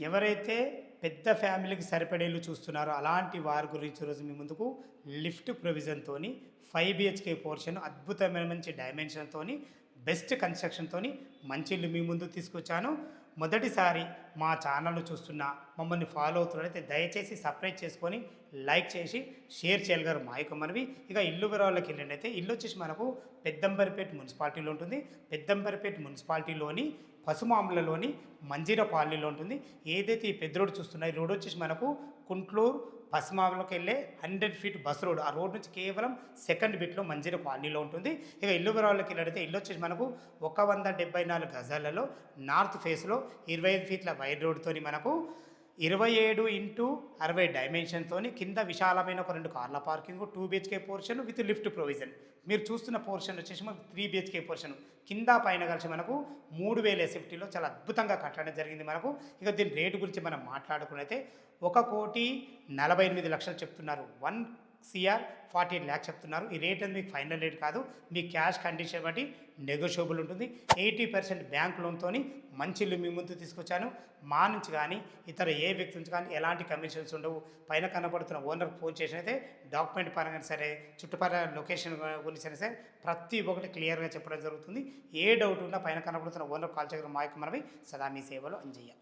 ఎవరైతే పెద్ద ఫ్యామిలీకి సరిపడే ఇల్లు చూస్తున్నారో అలాంటి వారి గురించి ఈరోజు మీ ముందుకు లిఫ్ట్ ప్రొవిజన్తోని 5 BHK పోర్షన్ అద్భుతమైన మంచి డైమెన్షన్తోని బెస్ట్ కన్స్ట్రక్షన్తోని మంచి ఇల్లు మీ ముందుకు తీసుకొచ్చాను. మొదటిసారి మా ఛానల్ను చూస్తున్న మమ్మల్ని ఫాలో అవుతున్నట్లయితే దయచేసి సబ్స్క్రైబ్ చేసుకొని లైక్ చేసి షేర్ చేయగలరు మా యొక్క మనవి. ఇక ఇల్లు వివరాల్లోకి వెళ్ళినట్టయితే ఇల్లు వచ్చేసి మనకు పెద్దంబరిపేట మున్సిపాలిటీలో ఉంటుంది. పెద్దంబరిపేట మున్సిపాలిటీలోని పసుమాములలోని మంజీర కాలనీలో ఉంటుంది. ఏదైతే ఈ పెద్ద రోడ్డు చూస్తున్నాయి ఈ రోడ్ వచ్చేసి మనకు కుంట్లూరు పశ్చిమాలకు వెళ్ళే 100 ఫీట్ బస్ రోడ్. ఆ రోడ్ నుంచి కేవలం సెకండ్ బిట్లో మంజీర కాలనీలో ఉంటుంది. ఇక ఇల్లు వివరాల్లోకి వెళ్ళితే ఇల్లు వచ్చేసి మనకు 174 గజాలలో నార్త్ ఫేస్లో 25 ఫీట్ల వైడ్ రోడ్తోని మనకు 27x60 డైమెన్షన్తో కింద విశాలమైన ఒక 2 కార్ల parking, 2 BHK portion with lift provision. మీరు చూస్తున్న పోర్షన్ వచ్చేసి మనకు 3 BHK పోర్షన్ కింద పైన కలిసి మనకు 3000 SFTలో చాలా అద్భుతంగా కట్టడం జరిగింది మనకు. ఇక దీని రేటు గురించి మనం మాట్లాడుకున్నైతే 1,48,00,000 చెప్తున్నారు. 1,48,00,000 చెప్తున్నారు. ఈ రేట్ అనేది మీకు ఫైనల్ రేట్ కాదు, మీ క్యాష్ కండిషన్ బట్టి నెగోషియబుల్ ఉంటుంది. 80% బ్యాంక్ లోన్తో మంచి ఇల్లు మీ ముందు తీసుకొచ్చాను. మా నుంచి కానీ ఇతర ఏ వ్యక్తి నుంచి కానీ ఎలాంటి కమిషన్స్ ఉండవు. పైన కనపడుతున్న ఓనర్కి ఫోన్ చేసిన అయితే డాక్యుమెంట్ పరంగా సరే, చుట్టుపక్కల లొకేషన్ గురించి సరే ప్రతి ఒక్కటి క్లియర్గా చెప్పడం జరుగుతుంది. ఏ డౌట్ ఉన్నా పైన కనపడుతున్న ఓనర్ కాల్ చేయగల మా యొక్క మనవి సదా మీ సేవలో అంజయ్య.